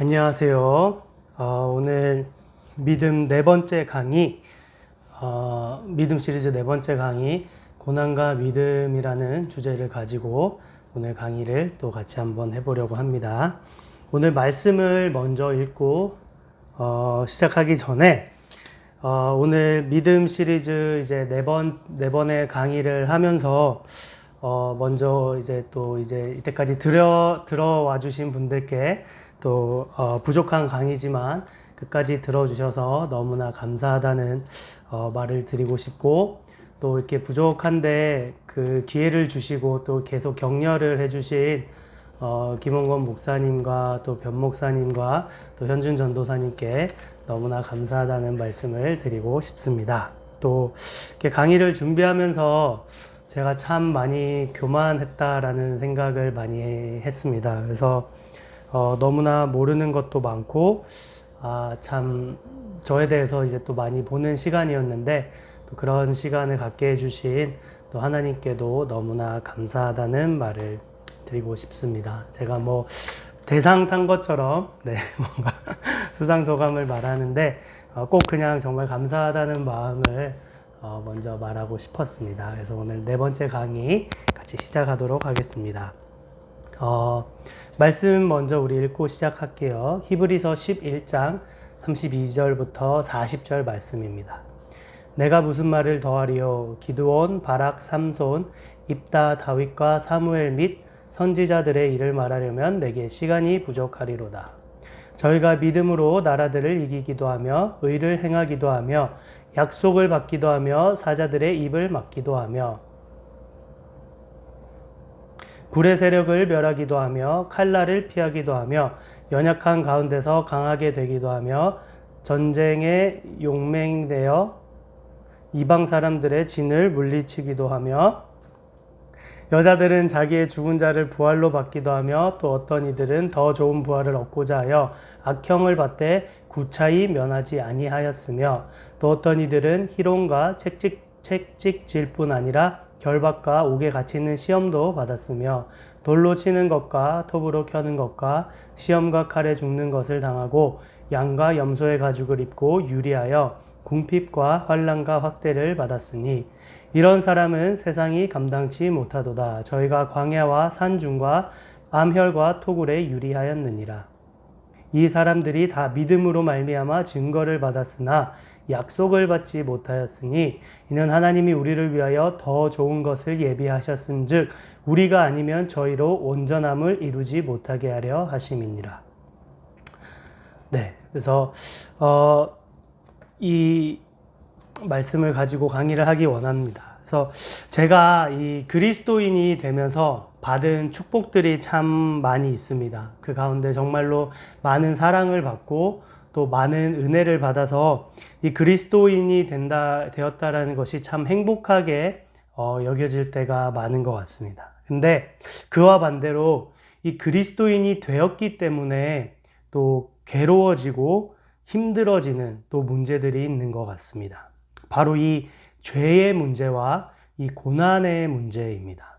안녕하세요. 오늘 믿음 네 번째 강의, 믿음 시리즈 네 번째 강의, 고난과 믿음이라는 주제를 가지고 오늘 강의를 또 같이 한번 해보려고 합니다. 오늘 말씀을 먼저 읽고 시작하기 전에 오늘 믿음 시리즈 이제 네 번의 강의를 하면서 먼저 이제 이때까지 들어와 주신 분들께 또 부족한 강의지만 끝까지 들어주셔서 너무나 감사하다는 말을 드리고 싶고, 또 이렇게 부족한데 그 기회를 주시고 또 계속 격려를 해주신 김원건 목사님과 또 변 목사님과 또 현준 전도사님께 너무나 감사하다는 말씀을 드리고 싶습니다. 또 이렇게 강의를 준비하면서 제가 참 많이 교만했다라는 생각을 많이 했습니다. 그래서 너무나 모르는 것도 많고, 참 저에 대해서 이제 또 많이 보는 시간이었는데, 또 그런 시간을 갖게 해주신 또 하나님께도 너무나 감사하다는 말을 드리고 싶습니다. 제가 뭐 대상 탄 것처럼 뭔가 수상소감을 말하는데 꼭 그냥 정말 감사하다는 마음을 먼저 말하고 싶었습니다. 그래서 오늘 네 번째 강의 같이 시작하도록 하겠습니다. 말씀 먼저 우리 읽고 시작할게요. 히브리서 11장 32절부터 40절 말씀입니다. 내가 무슨 말을 더하리요? 기드온, 바락, 삼손, 입다, 다윗과 사무엘 및 선지자들의 일을 말하려면 내게 시간이 부족하리로다. 저희가 믿음으로 나라들을 이기기도 하며 의를 행하기도 하며 약속을 받기도 하며 사자들의 입을 막기도 하며 불의 세력을 멸하기도 하며 칼날을 피하기도 하며 연약한 가운데서 강하게 되기도 하며 전쟁에 용맹되어 이방 사람들의 진을 물리치기도 하며 여자들은 자기의 죽은 자를 부활로 받기도 하며 또 어떤 이들은 더 좋은 부활을 얻고자 하여 악형을 받되 구차히 면하지 아니하였으며 또 어떤 이들은 희롱과 채찍질 뿐 아니라 결박과 옥에 갇히는 시험도 받았으며 돌로 치는 것과 톱으로 켜는 것과 시험과 칼에 죽는 것을 당하고 양과 염소의 가죽을 입고 유리하여 궁핍과 환난과 확대를 받았으니 이런 사람은 세상이 감당치 못하도다. 저희가 광야와 산중과 암혈과 토굴에 유리하였느니라. 이 사람들이 다 믿음으로 말미암아 증거를 받았으나 약속을 받지 못하였으니 이는 하나님이 우리를 위하여 더 좋은 것을 예비하셨은즉 우리가 아니면 저희로 온전함을 이루지 못하게 하려 하심이니라. 네, 그래서 이 말씀을 가지고 강의를 하기 원합니다. 그래서 제가 이 그리스도인이 되면서 받은 축복들이 참 많이 있습니다. 그 가운데 정말로 많은 사랑을 받고 또 많은 은혜를 받아서 이 그리스도인이 되었다라는 것이 참 행복하게 여겨질 때가 많은 것 같습니다. 근데 그와 반대로 이 그리스도인이 되었기 때문에 또 괴로워지고 힘들어지는 또 문제들이 있는 것 같습니다. 바로 이 죄의 문제와 이 고난의 문제입니다.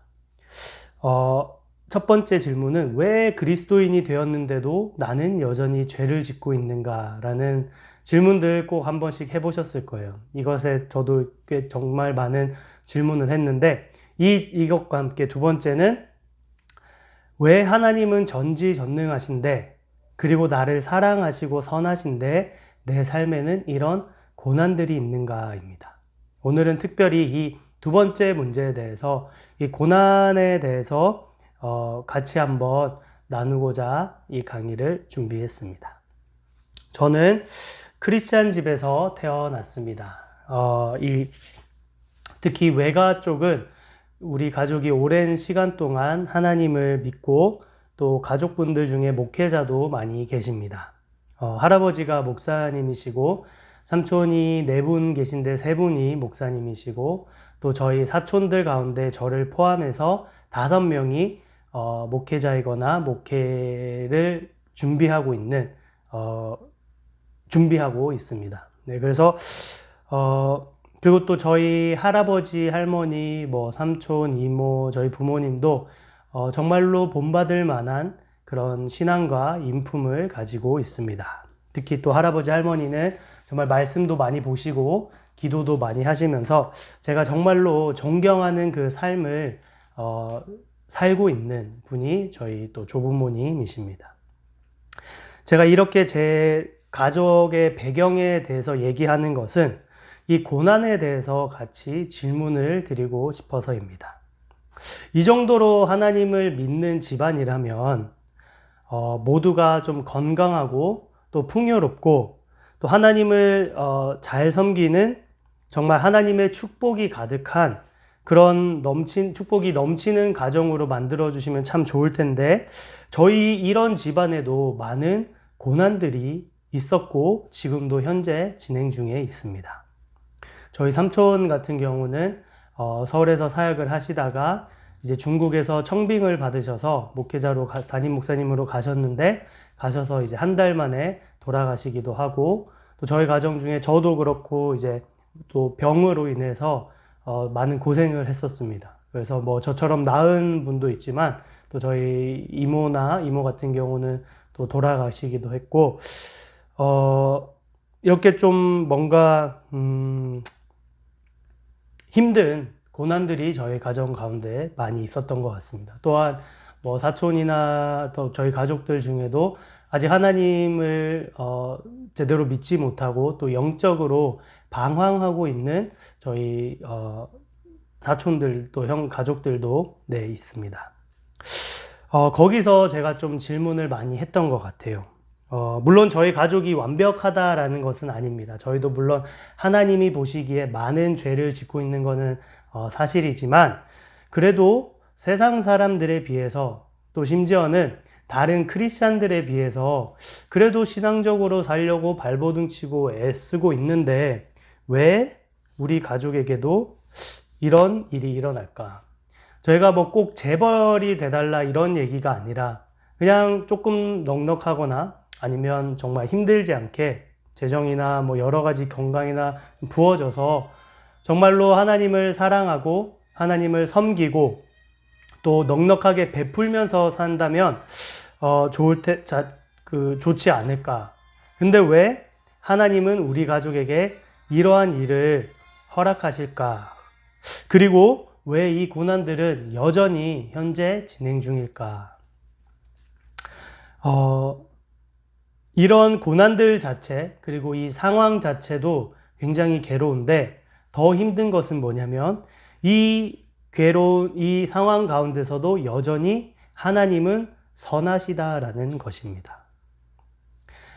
첫 번째 질문은 왜 그리스도인이 되었는데도 나는 여전히 죄를 짓고 있는가라는 질문들 꼭 한 번씩 해보셨을 거예요. 이것에 저도 꽤 정말 많은 질문을 했는데 이것과 함께 두 번째는 왜 하나님은 전지전능하신데 그리고 나를 사랑하시고 선하신데 내 삶에는 이런 고난들이 있는가입니다. 오늘은 특별히 이 두 번째 문제에 대해서 이 고난에 대해서 같이 한번 나누고자 이 강의를 준비했습니다. 저는 크리스찬 집에서 태어났습니다. 특히 외가 쪽은 우리 가족이 오랜 시간 동안 하나님을 믿고 또 가족분들 중에 목회자도 많이 계십니다. 할아버지가 목사님이시고 삼촌이 4분 계신데 3분이 목사님이시고 또 저희 사촌들 가운데 저를 포함해서 5명이 목회자이거나 목회를 준비하고 있습니다. 네, 그래서 그리고 또 저희 할아버지, 할머니, 삼촌, 이모, 저희 부모님도 정말로 본받을 만한 그런 신앙과 인품을 가지고 있습니다. 특히 또 할아버지 할머니는 정말 말씀도 많이 보시고 기도도 많이 하시면서 제가 정말로 존경하는 그 삶을 살고 있는 분이 저희 또 조부모님이십니다. 제가 이렇게 제 가족의 배경에 대해서 얘기하는 것은 이 고난에 대해서 같이 질문을 드리고 싶어서입니다. 이 정도로 하나님을 믿는 집안이라면 모두가 좀 건강하고 또 풍요롭고 또 하나님을 잘 섬기는 정말 하나님의 축복이 가득한 그런 축복이 넘치는 가정으로 만들어 주시면 참 좋을 텐데 저희 이런 집안에도 많은 고난들이 있었고 지금도 현재 진행 중에 있습니다. 저희 삼촌 같은 경우는 서울에서 사역을 하시다가 이제 중국에서 청빙을 받으셔서 목회자로 담임 목사님으로 가셨는데 가셔서 이제 한 달 만에 돌아가시기도 하고 또 저희 가정 중에 저도 그렇고 이제 또 병으로 인해서 많은 고생을 했었습니다. 그래서 뭐 저처럼 나은 분도 있지만 또 저희 이모 같은 경우는 또 돌아가시기도 했고 이렇게 좀 뭔가 힘든 고난들이 저희 가정 가운데 많이 있었던 것 같습니다. 또한 뭐 사촌이나 또 저희 가족들 중에도 아직 하나님을 제대로 믿지 못하고 또 영적으로 방황하고 있는 저희 사촌들 또 형 가족들도 네 있습니다. 거기서 제가 좀 질문을 많이 했던 것 같아요. 물론 저희 가족이 완벽하다라는 것은 아닙니다. 저희도 물론 하나님이 보시기에 많은 죄를 짓고 있는 것은 사실이지만 그래도 세상 사람들에 비해서 또 심지어는 다른 크리스찬들에 비해서 그래도 신앙적으로 살려고 발버둥 치고 애쓰고 있는데 왜 우리 가족에게도 이런 일이 일어날까? 저희가 뭐 꼭 재벌이 돼달라 이런 얘기가 아니라 그냥 조금 넉넉하거나 아니면 정말 힘들지 않게 재정이나 뭐 여러 가지 건강이나 부어져서 정말로 하나님을 사랑하고 하나님을 섬기고 또 넉넉하게 베풀면서 산다면 좋지 않을까. 근데 왜 하나님은 우리 가족에게 이러한 일을 허락하실까? 그리고 왜 이 고난들은 여전히 현재 진행 중일까? 이런 고난들 자체, 그리고 이 상황 자체도 굉장히 괴로운데 더 힘든 것은 뭐냐면 이 상황 가운데서도 여전히 하나님은 선하시다라는 것입니다.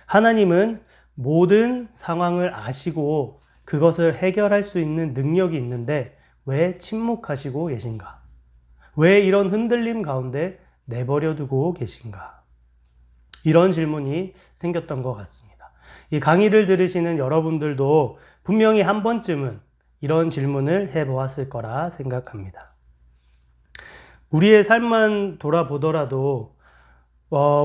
하나님은 모든 상황을 아시고 그것을 해결할 수 있는 능력이 있는데 왜 침묵하시고 계신가? 왜 이런 흔들림 가운데 내버려 두고 계신가? 이런 질문이 생겼던 것 같습니다. 이 강의를 들으시는 여러분들도 분명히 한 번쯤은 이런 질문을 해보았을 거라 생각합니다. 우리의 삶만 돌아보더라도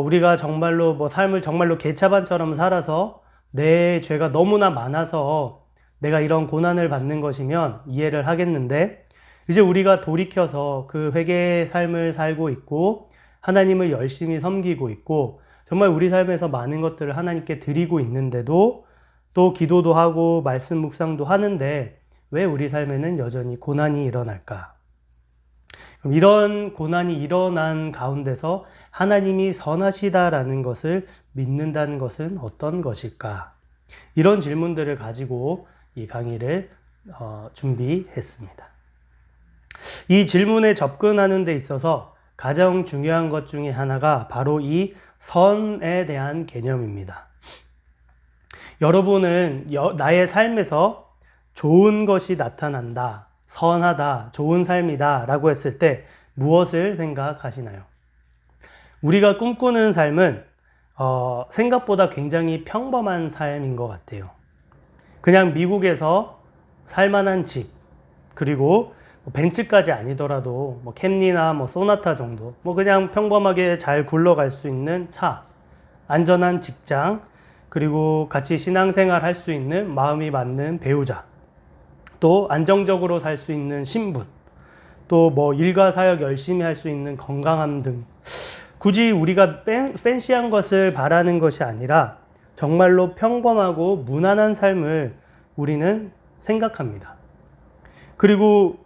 우리가 정말로 삶을 정말로 개차반처럼 살아서 내 죄가 너무나 많아서 내가 이런 고난을 받는 것이면 이해를 하겠는데 이제 우리가 돌이켜서 그 회개의 삶을 살고 있고 하나님을 열심히 섬기고 있고 정말 우리 삶에서 많은 것들을 하나님께 드리고 있는데도 또 기도도 하고 말씀 묵상도 하는데 왜 우리 삶에는 여전히 고난이 일어날까? 그럼 이런 고난이 일어난 가운데서 하나님이 선하시다라는 것을 믿는다는 것은 어떤 것일까? 이런 질문들을 가지고 이 강의를 준비했습니다. 이 질문에 접근하는 데 있어서 가장 중요한 것 중에 하나가 바로 이 선에 대한 개념입니다. 여러분은 나의 삶에서 좋은 것이 나타난다, 선하다, 좋은 삶이다 라고 했을 때 무엇을 생각하시나요? 우리가 꿈꾸는 삶은 생각보다 굉장히 평범한 삶인 것 같아요. 그냥 미국에서 살만한 집, 그리고 벤츠까지 아니더라도 캠리나 소나타 정도, 그냥 평범하게 잘 굴러갈 수 있는 차, 안전한 직장, 그리고 같이 신앙생활 할 수 있는 마음이 맞는 배우자, 또 안정적으로 살 수 있는 신분, 또 일과 사역 열심히 할 수 있는 건강함 등 굳이 우리가 팬시한 것을 바라는 것이 아니라 정말로 평범하고 무난한 삶을 우리는 생각합니다. 그리고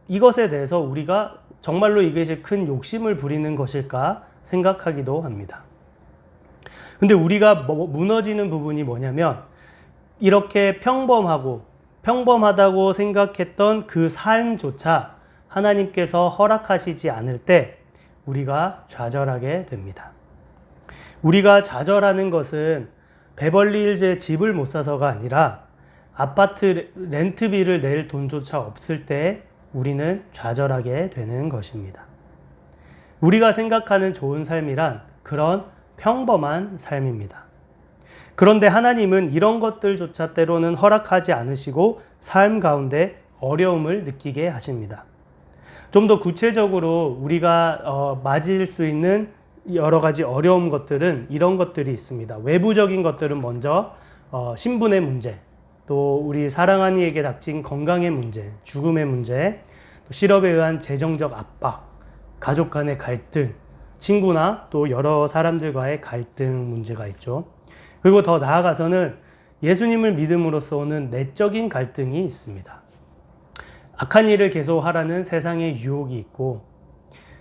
이것에 대해서 우리가 정말로 이것이 큰 욕심을 부리는 것일까 생각하기도 합니다. 근데 우리가 무너지는 부분이 뭐냐면 이렇게 평범하다고 생각했던 그 삶조차 하나님께서 허락하시지 않을 때 우리가 좌절하게 됩니다. 우리가 좌절하는 것은 베벌리힐즈에 집을 못 사서가 아니라 아파트 렌트비를 낼 돈조차 없을 때 우리는 좌절하게 되는 것입니다. 우리가 생각하는 좋은 삶이란 그런 평범한 삶입니다. 그런데 하나님은 이런 것들조차 때로는 허락하지 않으시고 삶 가운데 어려움을 느끼게 하십니다. 좀 더 구체적으로 우리가 맞을 수 있는 여러 가지 어려운 것들은 이런 것들이 있습니다. 외부적인 것들은 먼저 신분의 문제, 또 우리 사랑하는 이에게 닥친 건강의 문제, 죽음의 문제, 또 실업에 의한 재정적 압박, 가족 간의 갈등, 친구나 또 여러 사람들과의 갈등 문제가 있죠. 그리고 더 나아가서는 예수님을 믿음으로써 오는 내적인 갈등이 있습니다. 악한 일을 계속 하라는 세상의 유혹이 있고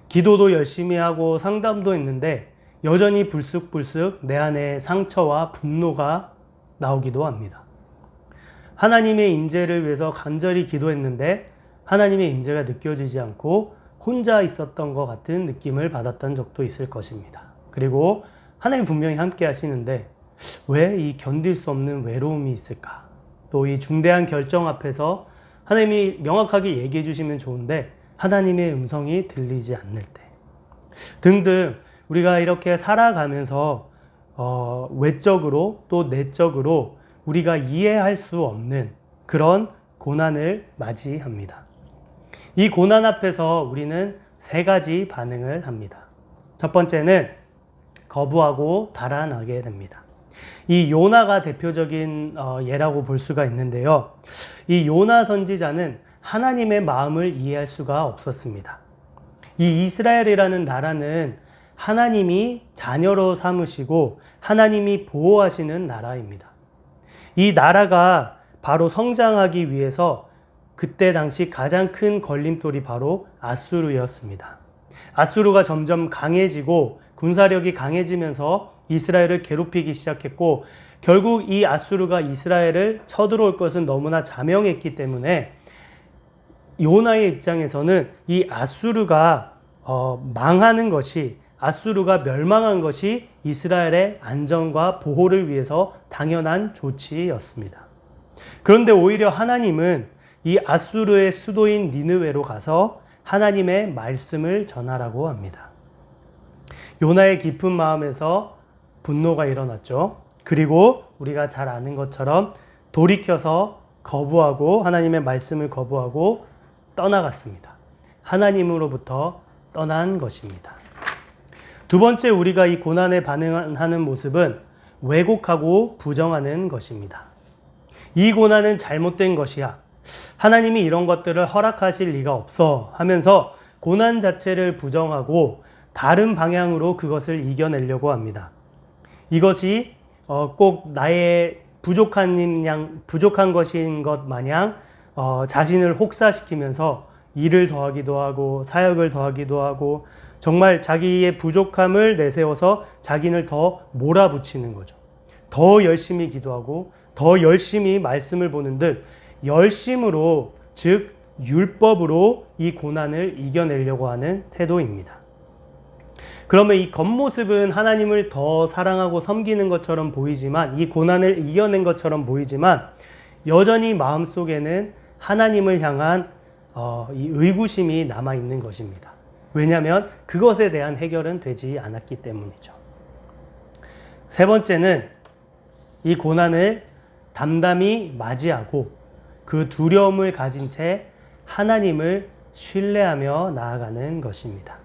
기도도 열심히 하고 상담도 했는데 여전히 불쑥불쑥 내 안에 상처와 분노가 나오기도 합니다. 하나님의 임재를 위해서 간절히 기도했는데 하나님의 임재가 느껴지지 않고 혼자 있었던 것 같은 느낌을 받았던 적도 있을 것입니다. 그리고 하나님 분명히 함께 하시는데 왜 이 견딜 수 없는 외로움이 있을까? 또 이 중대한 결정 앞에서 하나님이 명확하게 얘기해 주시면 좋은데 하나님의 음성이 들리지 않을 때 등등 우리가 이렇게 살아가면서 외적으로 또 내적으로 우리가 이해할 수 없는 그런 고난을 맞이합니다. 이 고난 앞에서 우리는 세 가지 반응을 합니다. 첫 번째는 거부하고 달아나게 됩니다. 이 요나가 대표적인 예라고 볼 수가 있는데요. 이 요나 선지자는 하나님의 마음을 이해할 수가 없었습니다. 이 이스라엘이라는 나라는 하나님이 자녀로 삼으시고 하나님이 보호하시는 나라입니다. 이 나라가 바로 성장하기 위해서 그때 당시 가장 큰 걸림돌이 바로 아수르였습니다. 아수르가 점점 강해지고 군사력이 강해지면서 이스라엘을 괴롭히기 시작했고 결국 이 아수르가 이스라엘을 쳐들어올 것은 너무나 자명했기 때문에 요나의 입장에서는 이 아수르가 망하는 것이 아수르가 멸망한 것이 이스라엘의 안전과 보호를 위해서 당연한 조치였습니다. 그런데 오히려 하나님은 이 아수르의 수도인 니느웨로 가서 하나님의 말씀을 전하라고 합니다. 요나의 깊은 마음에서 분노가 일어났죠. 그리고 우리가 잘 아는 것처럼 돌이켜서 거부하고 하나님의 말씀을 거부하고 떠나갔습니다. 하나님으로부터 떠난 것입니다. 두 번째 우리가 이 고난에 반응하는 모습은 왜곡하고 부정하는 것입니다. 이 고난은 잘못된 것이야. 하나님이 이런 것들을 허락하실 리가 없어 하면서 고난 자체를 부정하고 다른 방향으로 그것을 이겨내려고 합니다. 이것이 꼭 나의 부족한 것인 것 마냥 자신을 혹사시키면서 일을 더하기도 하고 사역을 더하기도 하고 정말 자기의 부족함을 내세워서 자기를 더 몰아붙이는 거죠. 더 열심히 기도하고 더 열심히 말씀을 보는 듯 열심으로 즉 율법으로 이 고난을 이겨내려고 하는 태도입니다. 그러면 이 겉모습은 하나님을 더 사랑하고 섬기는 것처럼 보이지만 이 고난을 이겨낸 것처럼 보이지만 여전히 마음속에는 하나님을 향한 이 의구심이 남아있는 것입니다. 왜냐하면 그것에 대한 해결은 되지 않았기 때문이죠. 세 번째는 이 고난을 담담히 맞이하고 그 두려움을 가진 채 하나님을 신뢰하며 나아가는 것입니다.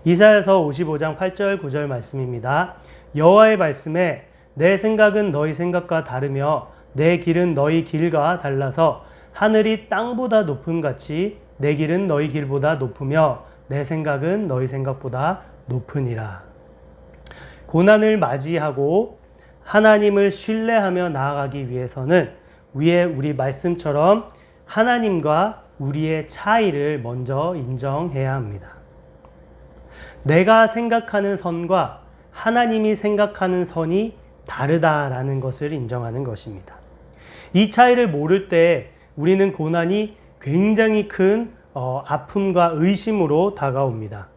이사야서 55장 8절 9절 말씀입니다. 여호와의 말씀에 내 생각은 너희 생각과 다르며 내 길은 너희 길과 달라서 하늘이 땅보다 높음같이 내 길은 너희 길보다 높으며 내 생각은 너희 생각보다 높으니라. 고난을 맞이하고 하나님을 신뢰하며 나아가기 위해서는 위에 우리 말씀처럼 하나님과 우리의 차이를 먼저 인정해야 합니다. 내가 생각하는 선과 하나님이 생각하는 선이 다르다라는 것을 인정하는 것입니다. 이 차이를 모를 때 우리는 고난이 굉장히 큰 아픔과 의심으로 다가옵니다.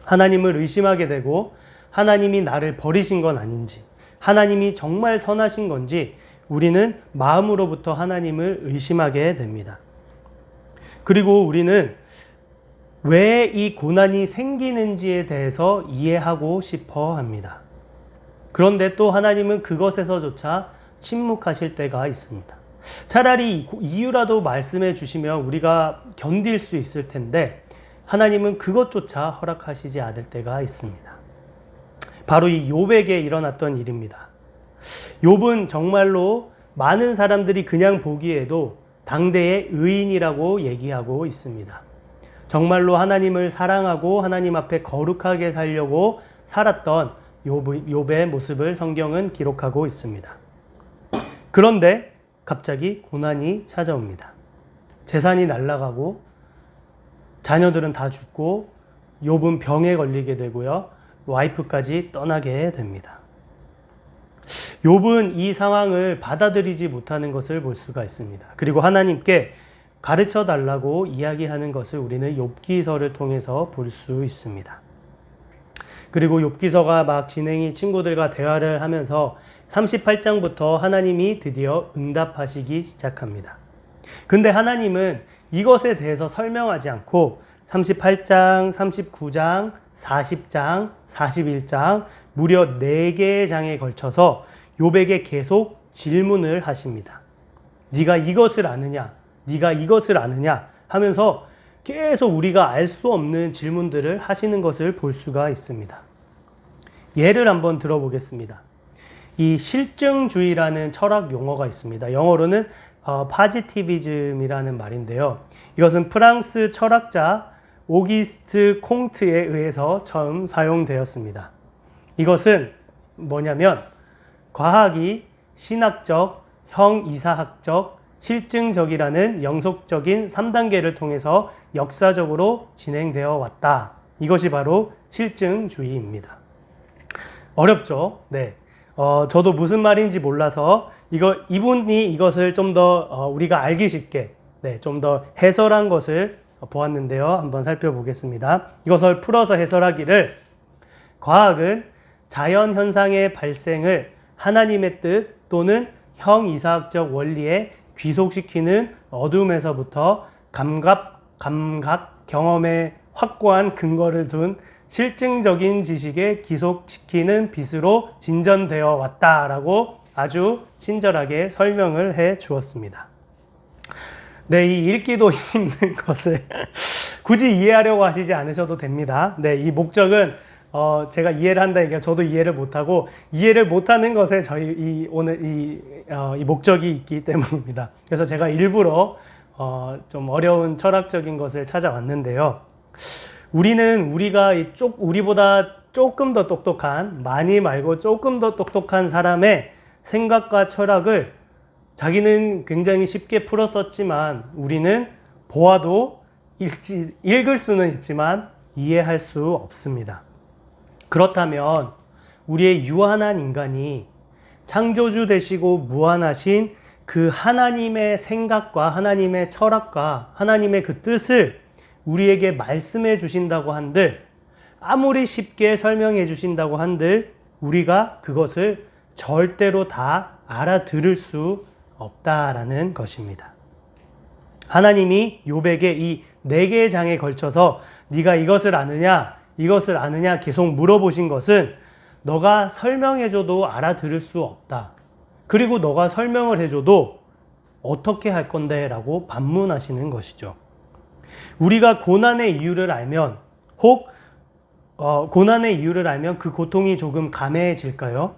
하나님을 의심하게 되고 하나님이 나를 버리신 건 아닌지, 하나님이 정말 선하신 건지 우리는 마음으로부터 하나님을 의심하게 됩니다. 그리고 우리는 왜 이 고난이 생기는지에 대해서 이해하고 싶어 합니다. 그런데 또 하나님은 그것에서조차 침묵하실 때가 있습니다. 차라리 이유라도 말씀해 주시면 우리가 견딜 수 있을 텐데 하나님은 그것조차 허락하시지 않을 때가 있습니다. 바로 이 욥에게 일어났던 일입니다. 욥은 정말로 많은 사람들이 그냥 보기에도 당대의 의인이라고 얘기하고 있습니다. 정말로 하나님을 사랑하고 하나님 앞에 거룩하게 살려고 살았던 욥의 모습을 성경은 기록하고 있습니다. 그런데 갑자기 고난이 찾아옵니다. 재산이 날아가고 자녀들은 다 죽고 욥은 병에 걸리게 되고요. 와이프까지 떠나게 됩니다. 욥은 이 상황을 받아들이지 못하는 것을 볼 수가 있습니다. 그리고 하나님께 가르쳐 달라고 이야기하는 것을 우리는 욥기서를 통해서 볼 수 있습니다. 그리고 욥기서가 막 진행이 친구들과 대화를 하면서 38장부터 하나님이 드디어 응답하시기 시작합니다. 근데 하나님은 이것에 대해서 설명하지 않고 38장, 39장, 40장, 41장 무려 4개의 장에 걸쳐서 욥에게 계속 질문을 하십니다. 네가 이것을 아느냐? 네가 이것을 아느냐? 하면서 계속 우리가 알 수 없는 질문들을 하시는 것을 볼 수가 있습니다. 예를 한번 들어보겠습니다. 이 실증주의라는 철학 용어가 있습니다. 영어로는 파지티비즘이라는 말인데요. 이것은 프랑스 철학자 오기스트 콩트에 의해서 처음 사용되었습니다. 이것은 뭐냐면 과학이 신학적, 형이사학적, 실증적이라는 영속적인 3단계를 통해서 역사적으로 진행되어 왔다. 이것이 바로 실증주의입니다. 어렵죠? 네. 저도 무슨 말인지 몰라서 이분이 이것을 좀 더 우리가 알기 쉽게 좀 더 해설한 것을 보았는데요. 한번 살펴보겠습니다. 이것을 풀어서 해설하기를 과학은 자연 현상의 발생을 하나님의 뜻 또는 형이사학적 원리에 귀속시키는 어둠에서부터 감각, 경험에 확고한 근거를 둔 실증적인 지식에 기속시키는 빛으로 진전되어 왔다라고 아주 친절하게 설명을 해 주었습니다. 네, 이 읽기도 힘든 것을 굳이 이해하려고 하시지 않으셔도 됩니다. 네, 이 목적은 제가 이해를 한다 얘기가 저도 이해를 못하고 이해를 못하는 것에 저희 오늘 이 목적이 있기 때문입니다. 그래서 제가 일부러 좀 어려운 철학적인 것을 찾아왔는데요. 우리보다 조금 더 똑똑한, 많이 말고 조금 더 똑똑한 사람의 생각과 철학을 자기는 굉장히 쉽게 풀었었지만 우리는 보아도 읽을 수는 있지만 이해할 수 없습니다. 그렇다면 우리의 유한한 인간이 창조주 되시고 무한하신 그 하나님의 생각과 하나님의 철학과 하나님의 그 뜻을 우리에게 말씀해 주신다고 한들, 아무리 쉽게 설명해 주신다고 한들 우리가 그것을 절대로 다 알아들을 수 없다라는 것입니다. 하나님이 욥에게 이 4개의 장에 걸쳐서 네가 이것을 아느냐 계속 물어보신 것은 너가 설명해줘도 알아들을 수 없다. 그리고 너가 설명을 해줘도 어떻게 할 건데? 라고 반문하시는 것이죠. 우리가 고난의 이유를 알면 고난의 이유를 알면 그 고통이 조금 감해질까요?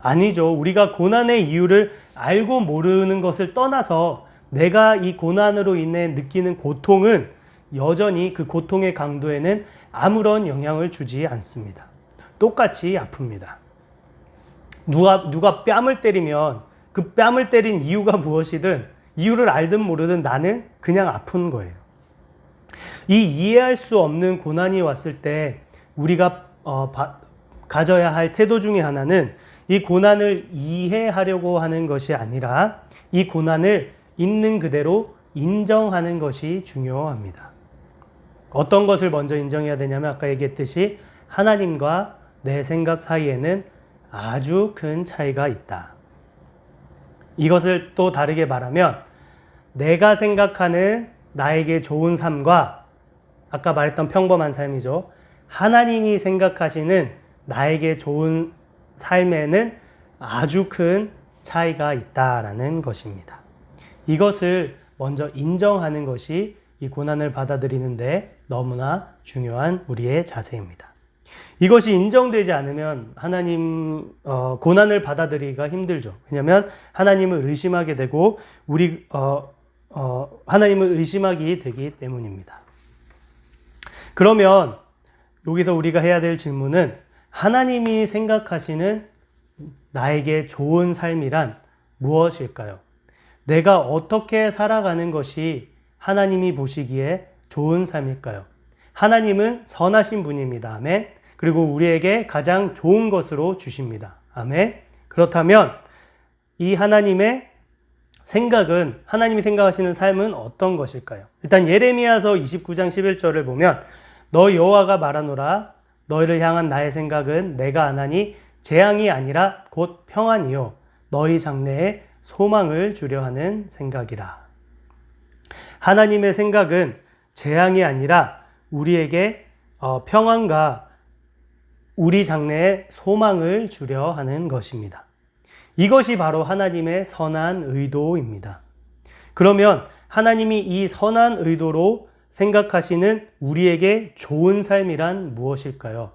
아니죠. 우리가 고난의 이유를 알고 모르는 것을 떠나서 내가 이 고난으로 인해 느끼는 고통은 여전히 그 고통의 강도에는 아무런 영향을 주지 않습니다. 똑같이 아픕니다. 누가 뺨을 때리면 그 뺨을 때린 이유가 무엇이든 이유를 알든 모르든 나는 그냥 아픈 거예요. 이 이해할 수 없는 고난이 왔을 때 우리가 가져야 할 태도 중에 하나는 이 고난을 이해하려고 하는 것이 아니라 이 고난을 있는 그대로 인정하는 것이 중요합니다. 어떤 것을 먼저 인정해야 되냐면 아까 얘기했듯이 하나님과 내 생각 사이에는 아주 큰 차이가 있다. 이것을 또 다르게 말하면 내가 생각하는 나에게 좋은 삶과 아까 말했던 평범한 삶이죠. 하나님이 생각하시는 나에게 좋은 삶에는 아주 큰 차이가 있다라는 것입니다. 이것을 먼저 인정하는 것이 이 고난을 받아들이는데 너무나 중요한 우리의 자세입니다. 이것이 인정되지 않으면 고난을 받아들이기가 힘들죠. 왜냐하면 하나님을 의심하게 되고 하나님을 의심하게 되기 때문입니다. 그러면 여기서 우리가 해야 될 질문은 하나님이 생각하시는 나에게 좋은 삶이란 무엇일까요? 내가 어떻게 살아가는 것이 하나님이 보시기에 좋은 삶일까요? 하나님은 선하신 분입니다. 아멘. 그리고 우리에게 가장 좋은 것으로 주십니다. 아멘. 그렇다면 이 하나님의 생각은, 하나님이 생각하시는 삶은 어떤 것일까요? 일단 예레미야서 29장 11절을 보면 너 여호와가 말하노라 너희를 향한 나의 생각은 내가 아나니 재앙이 아니라 곧 평안이요 너희 장래에 소망을 주려 하는 생각이라. 하나님의 생각은 재앙이 아니라 우리에게 평안과 우리 장래에 소망을 주려 하는 것입니다. 이것이 바로 하나님의 선한 의도입니다. 그러면 하나님이 이 선한 의도로 생각하시는 우리에게 좋은 삶이란 무엇일까요?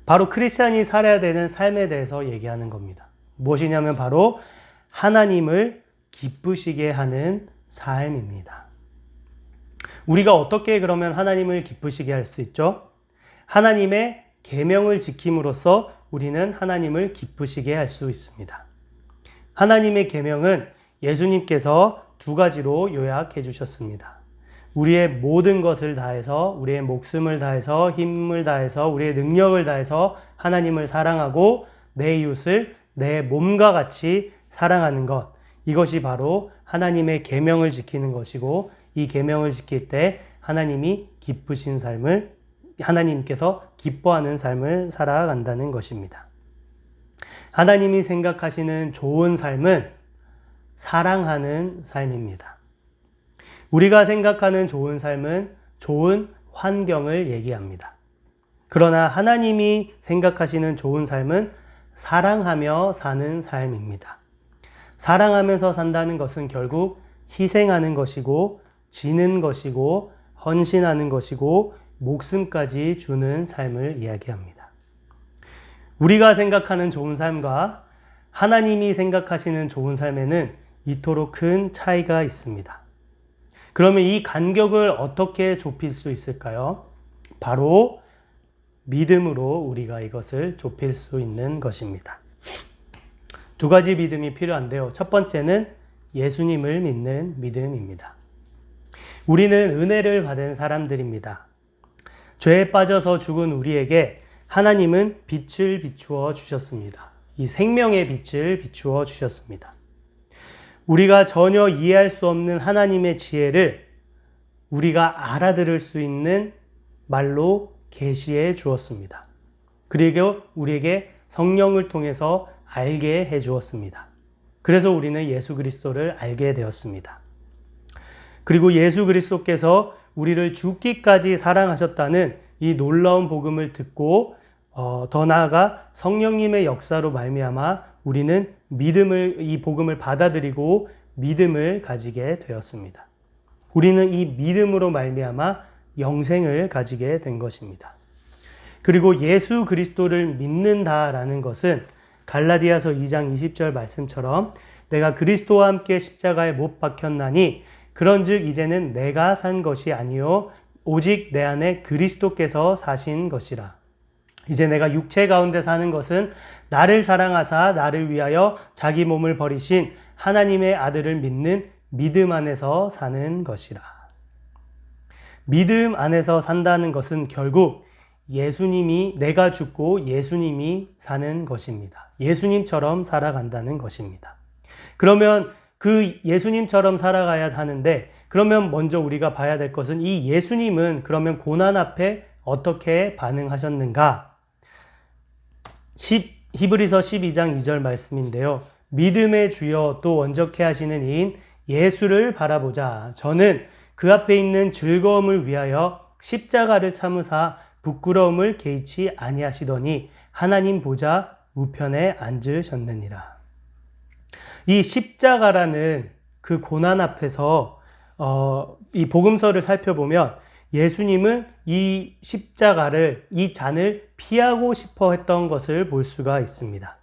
바로 크리스찬이 살아야 되는 삶에 대해서 얘기하는 겁니다. 무엇이냐면 바로 하나님을 기쁘시게 하는 삶입니다. 우리가 어떻게 그러면 하나님을 기쁘시게 할 수 있죠? 하나님의 계명을 지킴으로써 우리는 하나님을 기쁘시게 할 수 있습니다. 하나님의 계명은 예수님께서 두 가지로 요약해 주셨습니다. 우리의 모든 것을 다해서, 우리의 목숨을 다해서, 힘을 다해서, 우리의 능력을 다해서 하나님을 사랑하고 내 이웃을 내 몸과 같이 사랑하는 것. 이것이 바로 하나님의 계명을 지키는 것이고, 이 계명을 지킬 때 하나님이 기쁘신 삶을, 하나님께서 기뻐하는 삶을 살아간다는 것입니다. 하나님이 생각하시는 좋은 삶은 사랑하는 삶입니다. 우리가 생각하는 좋은 삶은 좋은 환경을 얘기합니다. 그러나 하나님이 생각하시는 좋은 삶은 사랑하며 사는 삶입니다. 사랑하면서 산다는 것은 결국 희생하는 것이고, 지는 것이고, 헌신하는 것이고, 목숨까지 주는 삶을 이야기합니다. 우리가 생각하는 좋은 삶과 하나님이 생각하시는 좋은 삶에는 이토록 큰 차이가 있습니다. 그러면 이 간격을 어떻게 좁힐 수 있을까요? 바로 믿음으로 우리가 이것을 좁힐 수 있는 것입니다. 두 가지 믿음이 필요한데요. 첫 번째는 예수님을 믿는 믿음입니다. 우리는 은혜를 받은 사람들입니다. 죄에 빠져서 죽은 우리에게 하나님은 빛을 비추어 주셨습니다. 이 생명의 빛을 비추어 주셨습니다. 우리가 전혀 이해할 수 없는 하나님의 지혜를 우리가 알아들을 수 있는 말로 계시해 주었습니다. 그리고 우리에게 성령을 통해서 알게 해 주었습니다. 그래서 우리는 예수 그리스도를 알게 되었습니다. 그리고 예수 그리스도께서 우리를 죽기까지 사랑하셨다는 이 놀라운 복음을 듣고 더 나아가 성령님의 역사로 말미암아 우리는 이 복음을 받아들이고 믿음을 가지게 되었습니다. 우리는 이 믿음으로 말미암아 영생을 가지게 된 것입니다. 그리고 예수 그리스도를 믿는다라는 것은 갈라디아서 2장 20절 말씀처럼 내가 그리스도와 함께 십자가에 못 박혔나니 그런즉 이제는 내가 산 것이 아니요 오직 내 안에 그리스도께서 사신 것이라. 이제 내가 육체 가운데 사는 것은 나를 사랑하사 나를 위하여 자기 몸을 버리신 하나님의 아들을 믿는 믿음 안에서 사는 것이라. 믿음 안에서 산다는 것은 결국 예수님이, 내가 죽고 예수님이 사는 것입니다. 예수님처럼 살아간다는 것입니다. 그러면 그 예수님처럼 살아가야 하는데, 그러면 먼저 우리가 봐야 될 것은 이 예수님은 그러면 고난 앞에 어떻게 반응하셨는가? 히브리서 12장 2절 말씀인데요. 믿음의 주여 또 원적해 하시는 이인 예수를 바라보자. 저는 그 앞에 있는 즐거움을 위하여 십자가를 참으사 부끄러움을 개의치 아니하시더니 하나님 보좌 우편에 앉으셨느니라. 이 십자가라는 그 고난 앞에서 이 복음서를 살펴보면 예수님은 이 십자가를, 이 잔을 피하고 싶어 했던 것을 볼 수가 있습니다.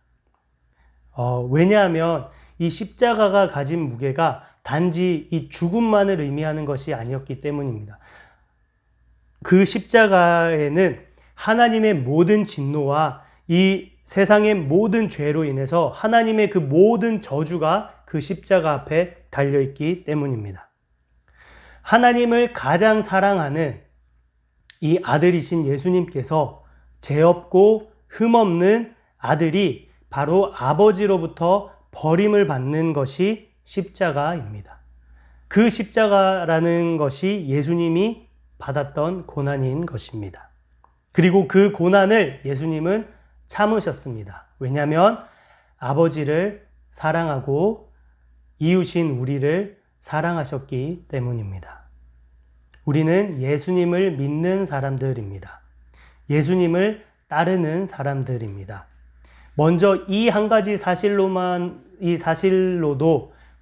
왜냐하면 이 십자가가 가진 무게가 단지 이 죽음만을 의미하는 것이 아니었기 때문입니다. 그 십자가에는 하나님의 모든 진노와 이 세상의 모든 죄로 인해서 하나님의 그 모든 저주가 그 십자가 앞에 달려있기 때문입니다. 하나님을 가장 사랑하는 이 아들이신 예수님께서 죄 없고 흠 없는 아들이 바로 아버지로부터 버림을 받는 것이 십자가입니다. 그 십자가라는 것이 예수님이 받았던 고난인 것입니다. 그리고 그 고난을 예수님은 참으셨습니다. 왜냐하면 아버지를 사랑하고 이웃인 우리를 사랑하셨기 때문입니다. 우리는 예수님을 믿는 사람들입니다. 예수님을 따르는 사람들입니다. 먼저 이 한 가지 사실로도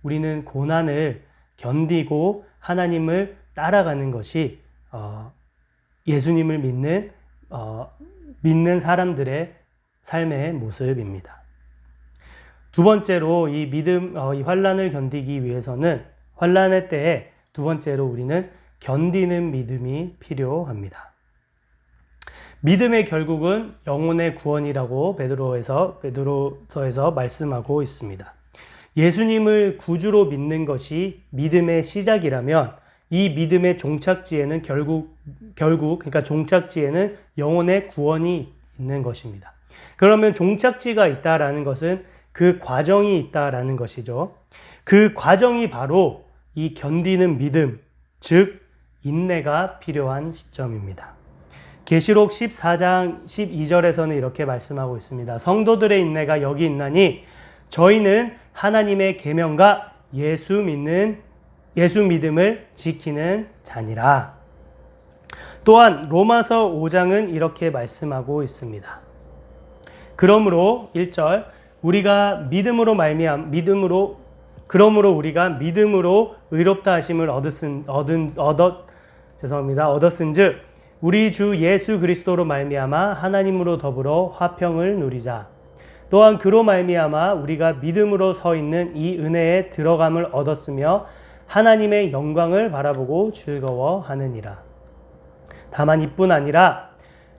우리는 고난을 견디고 하나님을 따라가는 것이 예수님을 믿는 사람들의 삶의 모습입니다. 두 번째로 이 환난을 견디기 위해서는 환난의 때에 두 번째로 우리는 견디는 믿음이 필요합니다. 믿음의 결국은 영혼의 구원이라고 베드로서에서 말씀하고 있습니다. 예수님을 구주로 믿는 것이 믿음의 시작이라면 이 믿음의 종착지에는 그러니까 종착지에는 영혼의 구원이 있는 것입니다. 그러면 종착지가 있다라는 것은 그 과정이 있다라는 것이죠. 그 과정이 바로 이 견디는 믿음, 즉 인내가 필요한 시점입니다. 계시록 14장 12절에서는 이렇게 말씀하고 있습니다. 성도들의 인내가 여기 있나니 저희는 하나님의 계명과 예수 믿음을 지키는 자니라. 또한 로마서 5장은 이렇게 말씀하고 있습니다. 그러므로 1절 우리가 그러므로 우리가 믿음으로 의롭다 하심을 얻었은즉 우리 주 예수 그리스도로 말미암아 하나님으로 더불어 화평을 누리자. 또한 그로 말미암아 우리가 믿음으로 서 있는 이 은혜에 들어감을 얻었으며 하나님의 영광을 바라보고 즐거워하느니라. 다만 이뿐 아니라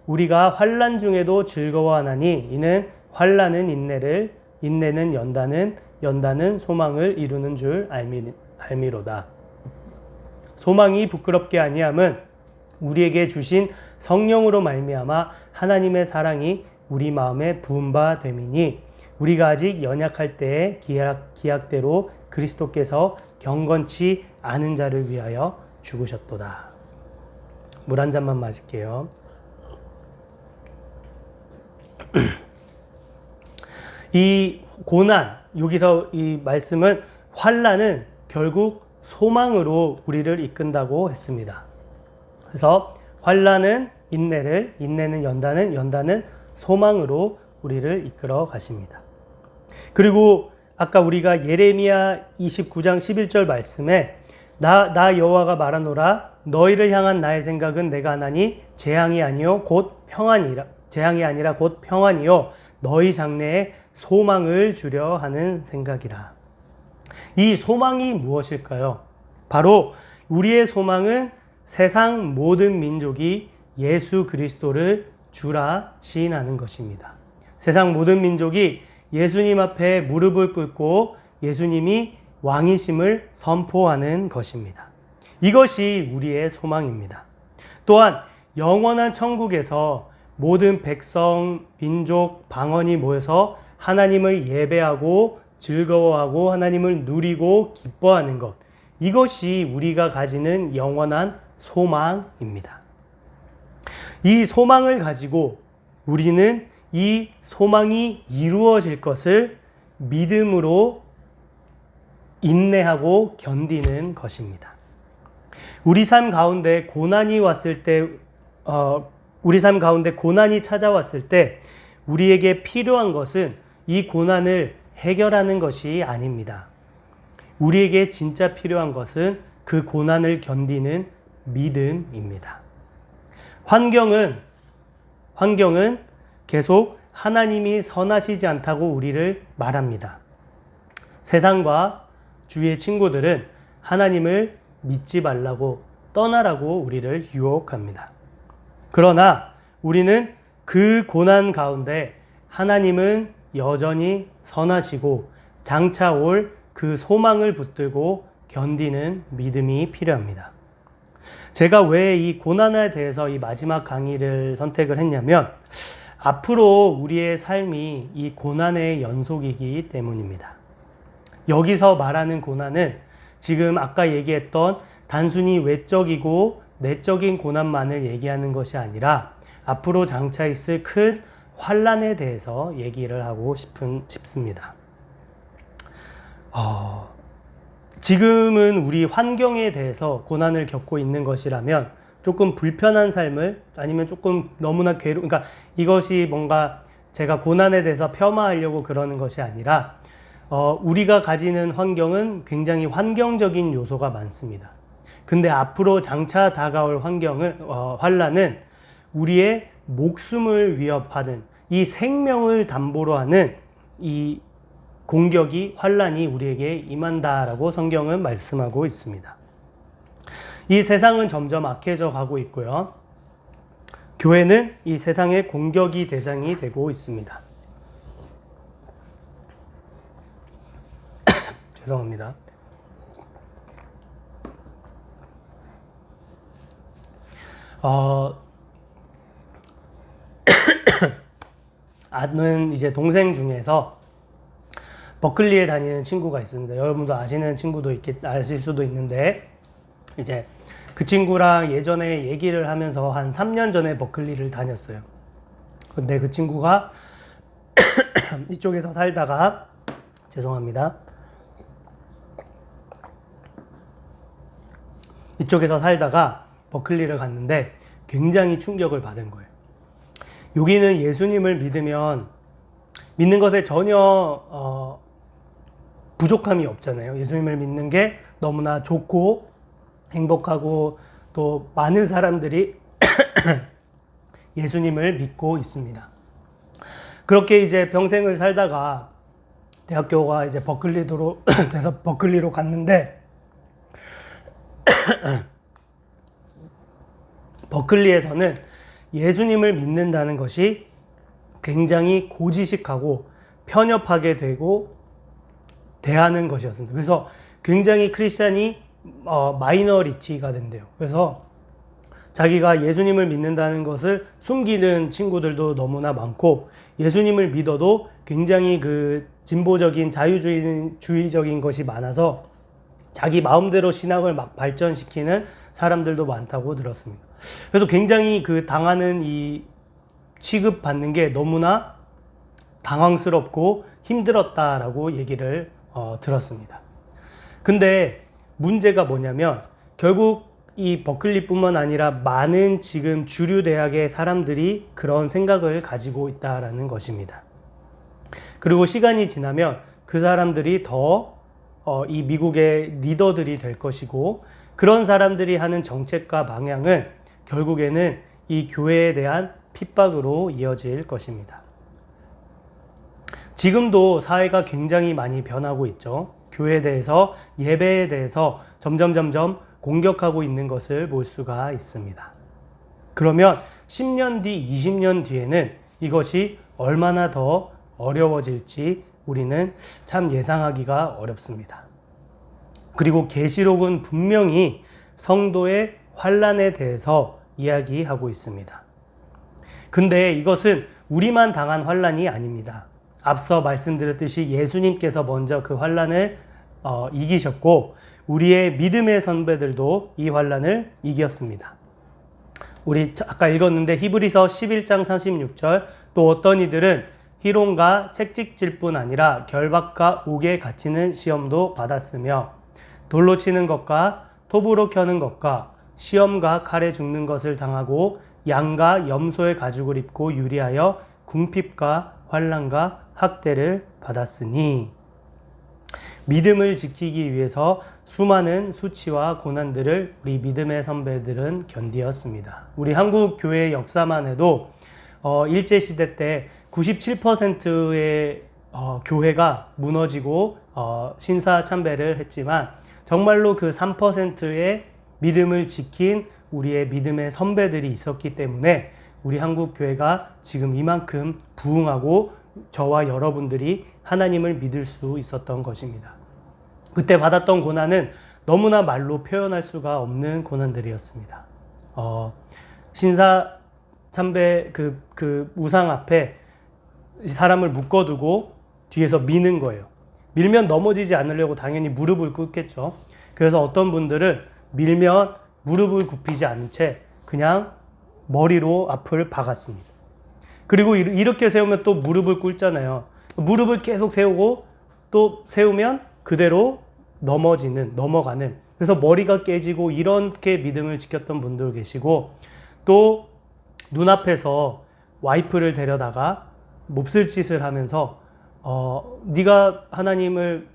우리가 환난 중에도 즐거워하나니 이는 환난은 인내를, 인내는 연단은 소망을 이루는 줄 알미로다. 소망이 부끄럽게 아니함은 우리에게 주신 성령으로 말미암아 하나님의 사랑이 우리 마음에 부은 바 됨이니 우리가 아직 연약할 때에 기약대로 그리스도께서 경건치 않은 자를 위하여 죽으셨도다. 물 한 잔만 마실게요. 이 고난, 여기서 이 말씀은 환난은 결국 소망으로 우리를 이끈다고 했습니다. 그래서 환난은 인내를, 인내는 연단은 소망으로 우리를 이끌어 가십니다. 그리고 아까 우리가 예레미야 29장 11절 말씀에 나 여호와가 말하노라 너희를 향한 나의 생각은 내가 하나니 재앙이 아니라 곧 평안이요 너희 장래에 소망을 주려 하는 생각이라. 이 소망이 무엇일까요? 바로 우리의 소망은 세상 모든 민족이 예수 그리스도를 주라 시인하는 것입니다. 세상 모든 민족이 예수님 앞에 무릎을 꿇고 예수님이 왕이심을 선포하는 것입니다. 이것이 우리의 소망입니다. 또한 영원한 천국에서 모든 백성, 민족, 방언이 모여서 하나님을 예배하고 즐거워하고 하나님을 누리고 기뻐하는 것, 이것이 우리가 가지는 영원한 소망입니다. 이 소망을 가지고 우리는 이 소망이 이루어질 것을 믿음으로 인내하고 견디는 것입니다. 우리 삶 가운데 고난이 왔을 때, 우리 삶 가운데 고난이 찾아왔을 때 우리에게 필요한 것은 이 고난을 해결하는 것이 아닙니다. 우리에게 진짜 필요한 것은 그 고난을 견디는 믿음입니다. 환경은 계속 하나님이 선하시지 않다고 우리를 말합니다. 세상과 주위의 친구들은 하나님을 믿지 말라고, 떠나라고 우리를 유혹합니다. 그러나 우리는 그 고난 가운데 하나님은 여전히 선하시고 장차 올 그 소망을 붙들고 견디는 믿음이 필요합니다. 제가 왜 이 고난에 대해서 이 마지막 강의를 선택을 했냐면 앞으로 우리의 삶이 이 고난의 연속이기 때문입니다. 여기서 말하는 고난은 지금 아까 얘기했던 단순히 외적이고 내적인 고난만을 얘기하는 것이 아니라 앞으로 장차 있을 큰 환난에 대해서 얘기를 하고 싶습니다. 지금은 우리 환경에 대해서 고난을 겪고 있는 것이라면 조금 불편한 삶을, 아니면 조금 너무나 그러니까 이것이 뭔가 제가 고난에 대해서 폄하하려고 그러는 것이 아니라 우리가 가지는 환경은 굉장히 환경적인 요소가 많습니다. 근데 앞으로 장차 다가올 환난은 우리의 목숨을 위협하는, 이 생명을 담보로 하는 이 공격이, 환난이 우리에게 임한다라고 성경은 말씀하고 있습니다. 이 세상은 점점 악해져 가고 있고요. 교회는 이 세상의 공격이 대상이 되고 있습니다. 죄송합니다. 아는 이제 동생 중에서 버클리에 다니는 친구가 있습니다. 여러분도 아시는 친구도 아실 수도 있는데, 이제 그 친구랑 예전에 얘기를 하면서 한 3년 전에 버클리를 다녔어요. 근데 그 친구가 이쪽에서 살다가, 죄송합니다. 이쪽에서 살다가 버클리를 갔는데 굉장히 충격을 받은 거예요. 여기는 예수님을 믿는 것에 전혀 부족함이 없잖아요. 예수님을 믿는 게 너무나 좋고 행복하고 또 많은 사람들이 예수님을 믿고 있습니다. 그렇게 이제 평생을 살다가 대학교가 이제 버클리로 돼서 버클리로 갔는데 버클리에서는 예수님을 믿는다는 것이 굉장히 고지식하고 편협하게 되고 대하는 것이었습니다. 그래서 굉장히 크리스찬이 마이너리티가 된대요. 그래서 자기가 예수님을 믿는다는 것을 숨기는 친구들도 너무나 많고, 예수님을 믿어도 굉장히 그 진보적인 자유주의적인 것이 많아서 자기 마음대로 신앙을 막 발전시키는 사람들도 많다고 들었습니다. 그래서 굉장히 그 당하는 이 취급받는 게 너무나 당황스럽고 힘들었다라고 얘기를 들었습니다. 근데 문제가 뭐냐면 결국 이 버클리뿐만 아니라 많은 지금 주류 대학의 사람들이 그런 생각을 가지고 있다라는 것입니다. 그리고 시간이 지나면 그 사람들이 더 이 미국의 리더들이 될 것이고, 그런 사람들이 하는 정책과 방향은 결국에는 이 교회에 대한 핍박으로 이어질 것입니다. 지금도 사회가 굉장히 많이 변하고 있죠. 교회에 대해서, 예배에 대해서 점점 공격하고 있는 것을 볼 수가 있습니다. 그러면 10년 뒤, 20년 뒤에는 이것이 얼마나 더 어려워질지 우리는 참 예상하기가 어렵습니다. 그리고 계시록은 분명히 성도의 환난에 대해서 이야기하고 있습니다. 근데 이것은 우리만 당한 환난이 아닙니다. 앞서 말씀드렸듯이 예수님께서 먼저 그 환난을 이기셨고 우리의 믿음의 선배들도 이 환난을 이겼습니다. 우리 아까 읽었는데 히브리서 11장 36절 또 어떤 이들은 희롱과 채찍질 뿐 아니라 결박과 옥에 갇히는 시험도 받았으며 돌로 치는 것과 톱으로 켜는 것과 시험과 칼에 죽는 것을 당하고 양과 염소의 가죽을 입고 유리하여 궁핍과 환난과 학대를 받았으니 믿음을 지키기 위해서 수많은 수치와 고난들을 우리 믿음의 선배들은 견디었습니다. 우리 한국 교회의 역사만 해도 일제시대 때 97%의 교회가 무너지고 신사참배를 했지만 정말로 그 3%의 믿음을 지킨 우리의 믿음의 선배들이 있었기 때문에 우리 한국 교회가 지금 이만큼 부흥하고 저와 여러분들이 하나님을 믿을 수 있었던 것입니다. 그때 받았던 고난은 너무나 말로 표현할 수가 없는 고난들이었습니다. 신사 참배 그 우상 앞에 사람을 묶어두고 뒤에서 미는 거예요. 밀면 넘어지지 않으려고 당연히 무릎을 꿇겠죠. 그래서 어떤 분들은 밀면 무릎을 굽히지 않은 채 그냥 머리로 앞을 박았습니다. 그리고 이렇게 세우면 또 무릎을 꿇잖아요. 무릎을 계속 세우고 또 세우면 그대로 넘어가는. 그래서 머리가 깨지고 이렇게 믿음을 지켰던 분들 계시고 또 눈앞에서 와이프를 데려다가 몹쓸 짓을 하면서 네가 하나님을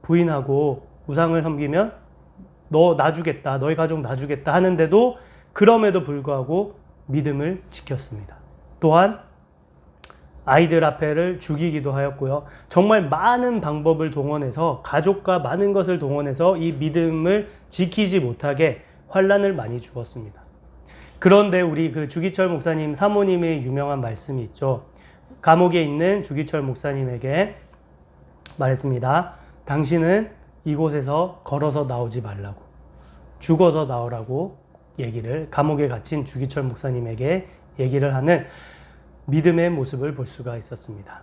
부인하고 우상을 섬기면 너 놔주겠다, 너희 가족 놔주겠다 하는데도 그럼에도 불구하고 믿음을 지켰습니다. 또한 아이들 앞에를 죽이기도 하였고요. 정말 많은 방법을 동원해서 가족과 많은 것을 동원해서 이 믿음을 지키지 못하게 환난을 많이 주었습니다. 그런데 우리 그 주기철 목사님 사모님의 유명한 말씀이 있죠. 감옥에 있는 주기철 목사님에게 말했습니다. 당신은 이곳에서 걸어서 나오지 말라고, 죽어서 나오라고 감옥에 갇힌 주기철 목사님에게 얘기를 하는 믿음의 모습을 볼 수가 있었습니다.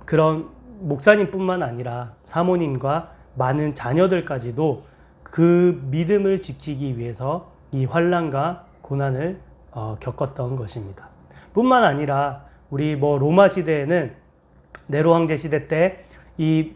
그런 목사님뿐만 아니라 사모님과 많은 자녀들까지도 그 믿음을 지키기 위해서 이 환난과 고난을 겪었던 것입니다. 뿐만 아니라 우리 로마 시대에는 네로 황제 시대 때 이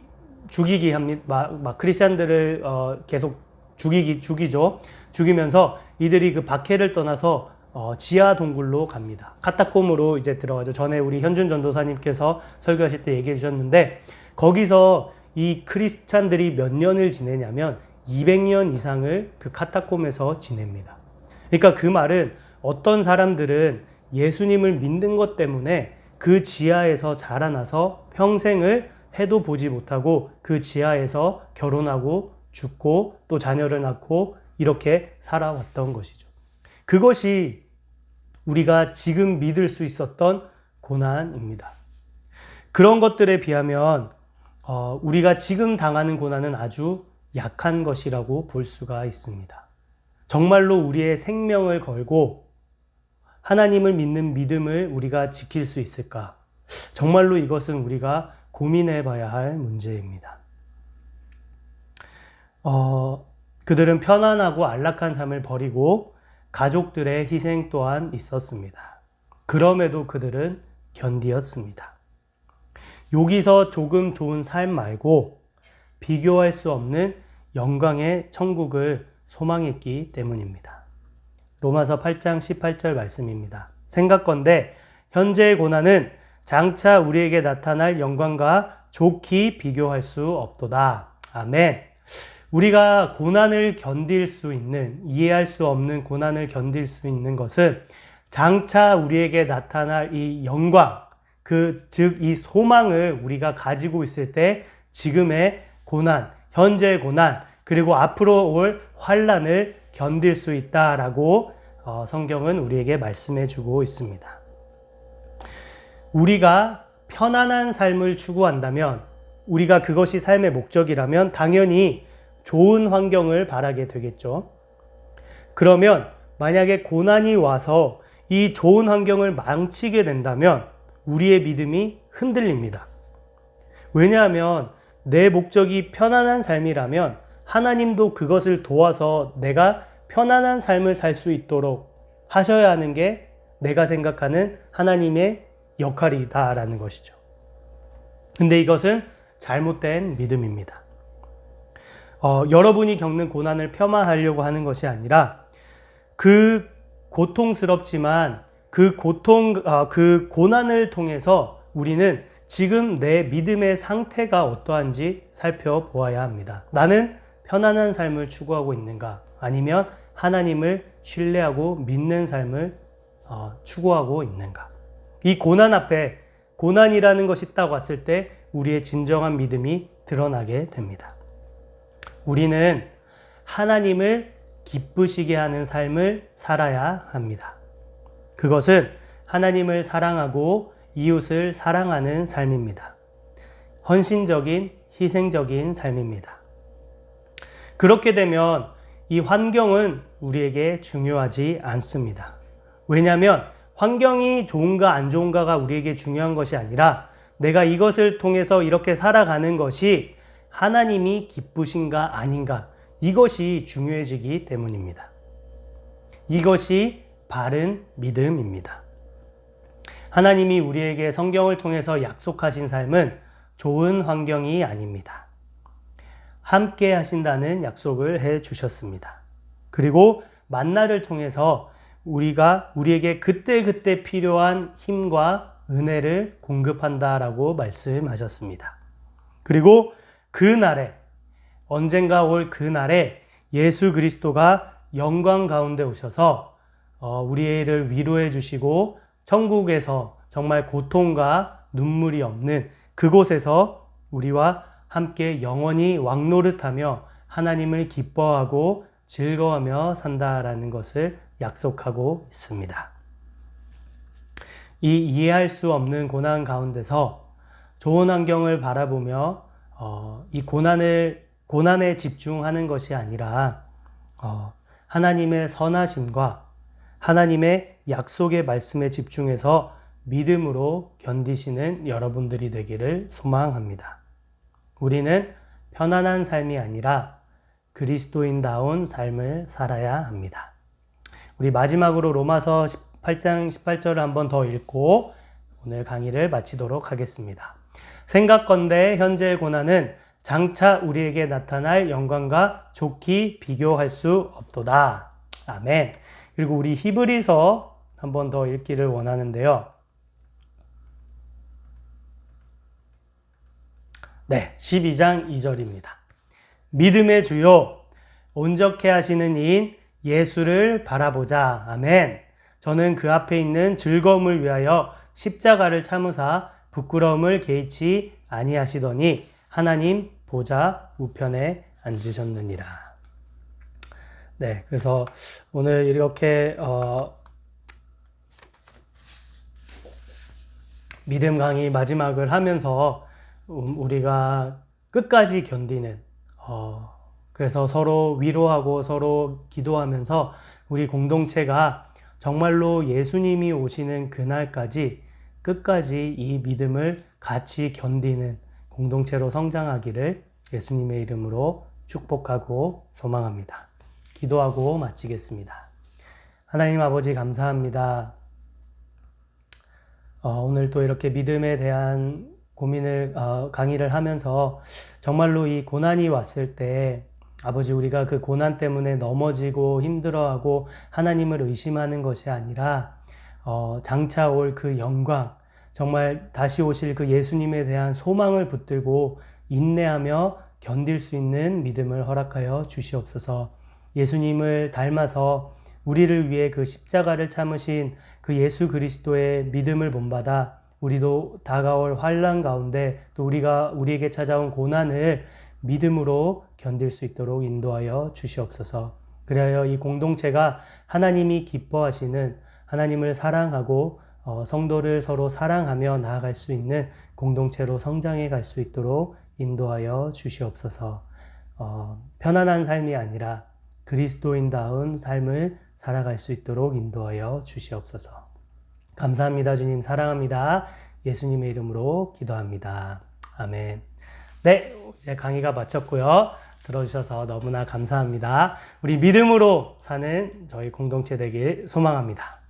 죽이기 합니다. 막 크리스찬들을 계속 죽이죠. 죽이면서 이들이 그 박해를 떠나서 지하 동굴로 갑니다. 카타콤으로 이제 들어가죠. 전에 우리 현준 전도사님께서 설교하실 때 얘기해 주셨는데 거기서 이 크리스찬들이 몇 년을 지내냐면 200년 이상을 그 카타콤에서 지냅니다. 그러니까 그 말은 어떤 사람들은 예수님을 믿는 것 때문에 그 지하에서 자라나서 평생을 해도 보지 못하고 그 지하에서 결혼하고 죽고 또 자녀를 낳고 이렇게 살아왔던 것이죠. 그것이 우리가 지금 믿을 수 있었던 고난입니다. 그런 것들에 비하면 우리가 지금 당하는 고난은 아주 약한 것이라고 볼 수가 있습니다. 정말로 우리의 생명을 걸고 하나님을 믿는 믿음을 우리가 지킬 수 있을까? 정말로 이것은 우리가 고민해 봐야 할 문제입니다. 그들은 편안하고 안락한 삶을 버리고 가족들의 희생 또한 있었습니다. 그럼에도 그들은 견디었습니다. 여기서 조금 좋은 삶 말고 비교할 수 없는 영광의 천국을 소망했기 때문입니다. 로마서 8장 18절 말씀입니다. 생각건대 현재의 고난은 장차 우리에게 나타날 영광과 좋게 비교할 수 없도다. 아멘. 우리가 고난을 견딜 수 있는, 이해할 수 없는 고난을 견딜 수 있는 것은 장차 우리에게 나타날 이 영광, 즉 이 소망을 우리가 가지고 있을 때 지금의 고난, 현재의 고난, 그리고 앞으로 올 환난을 견딜 수 있다라고 성경은 우리에게 말씀해 주고 있습니다. 우리가 편안한 삶을 추구한다면, 우리가 그것이 삶의 목적이라면 당연히 좋은 환경을 바라게 되겠죠. 그러면 만약에 고난이 와서 이 좋은 환경을 망치게 된다면 우리의 믿음이 흔들립니다. 왜냐하면 내 목적이 편안한 삶이라면 하나님도 그것을 도와서 내가 편안한 삶을 살 수 있도록 하셔야 하는 게 내가 생각하는 하나님의 역할이다라는 것이죠. 근데 이것은 잘못된 믿음입니다. 여러분이 겪는 고난을 폄하하려고 하는 것이 아니라 그 고통스럽지만 그 고난을 통해서 우리는 지금 내 믿음의 상태가 어떠한지 살펴보아야 합니다. 나는 편안한 삶을 추구하고 있는가? 아니면 하나님을 신뢰하고 믿는 삶을 추구하고 있는가? 이 고난 앞에 고난이라는 것이 딱 왔을 때 우리의 진정한 믿음이 드러나게 됩니다. 우리는 하나님을 기쁘시게 하는 삶을 살아야 합니다. 그것은 하나님을 사랑하고 이웃을 사랑하는 삶입니다. 헌신적인, 희생적인 삶입니다. 그렇게 되면 이 환경은 우리에게 중요하지 않습니다. 왜냐하면 환경이 좋은가 안 좋은가가 우리에게 중요한 것이 아니라 내가 이것을 통해서 이렇게 살아가는 것이 하나님이 기쁘신가 아닌가, 이것이 중요해지기 때문입니다. 이것이 바른 믿음입니다. 하나님이 우리에게 성경을 통해서 약속하신 삶은 좋은 환경이 아닙니다. 함께 하신다는 약속을 해 주셨습니다. 그리고 만나를 통해서 우리에게 그때그때 필요한 힘과 은혜를 공급한다라고 말씀하셨습니다. 그리고 그날에, 언젠가 올 그날에 예수 그리스도가 영광 가운데 오셔서 우리를 위로해 주시고 천국에서 정말 고통과 눈물이 없는 그곳에서 우리와 함께 영원히 왕노릇하며 하나님을 기뻐하고 즐거워하며 산다라는 것을 약속하고 있습니다. 이 이해할 수 없는 고난 가운데서 좋은 환경을 바라보며 이 고난에 집중하는 것이 아니라 하나님의 선하심과 하나님의 약속의 말씀에 집중해서 믿음으로 견디시는 여러분들이 되기를 소망합니다. 우리는 편안한 삶이 아니라 그리스도인다운 삶을 살아야 합니다. 우리 마지막으로 로마서 8장 18절을 한번 더 읽고 오늘 강의를 마치도록 하겠습니다. 생각건대 현재의 고난은 장차 우리에게 나타날 영광과 좋게 비교할 수 없도다. 아멘. 그리고 우리 히브리서 한번 더 읽기를 원하는데요. 네, 12장 2절입니다. 믿음의 주요 온전케 하시는 이인 예수를 바라보자. 아멘. 저는 그 앞에 있는 즐거움을 위하여 십자가를 참으사 부끄러움을 개의치 아니하시더니 하나님 보좌 우편에 앉으셨느니라. 네, 그래서 오늘 이렇게 믿음 강의 마지막을 하면서 우리가 끝까지 견디는 그래서 서로 위로하고 서로 기도하면서 우리 공동체가 정말로 예수님이 오시는 그날까지 끝까지 이 믿음을 같이 견디는 공동체로 성장하기를 예수님의 이름으로 축복하고 소망합니다. 기도하고 마치겠습니다. 하나님 아버지 감사합니다. 오늘 또 이렇게 믿음에 대한 고민을 강의를 하면서 정말로 이 고난이 왔을 때 아버지 우리가 그 고난 때문에 넘어지고 힘들어하고 하나님을 의심하는 것이 아니라 장차 올 그 영광, 정말 다시 오실 그 예수님에 대한 소망을 붙들고 인내하며 견딜 수 있는 믿음을 허락하여 주시옵소서. 예수님을 닮아서 우리를 위해 그 십자가를 참으신 그 예수 그리스도의 믿음을 본받아 우리도 다가올 환난 가운데 또 우리에게 찾아온 고난을 믿음으로 견딜 수 있도록 인도하여 주시옵소서. 그리하여 이 공동체가 하나님이 기뻐하시는, 하나님을 사랑하고 성도를 서로 사랑하며 나아갈 수 있는 공동체로 성장해 갈 수 있도록 인도하여 주시옵소서. 편안한 삶이 아니라 그리스도인다운 삶을 살아갈 수 있도록 인도하여 주시옵소서. 감사합니다. 주님 사랑합니다. 예수님의 이름으로 기도합니다. 아멘. 네, 이제 강의가 마쳤고요. 들어주셔서 너무나 감사합니다. 우리 믿음으로 사는 저희 공동체 되길 소망합니다.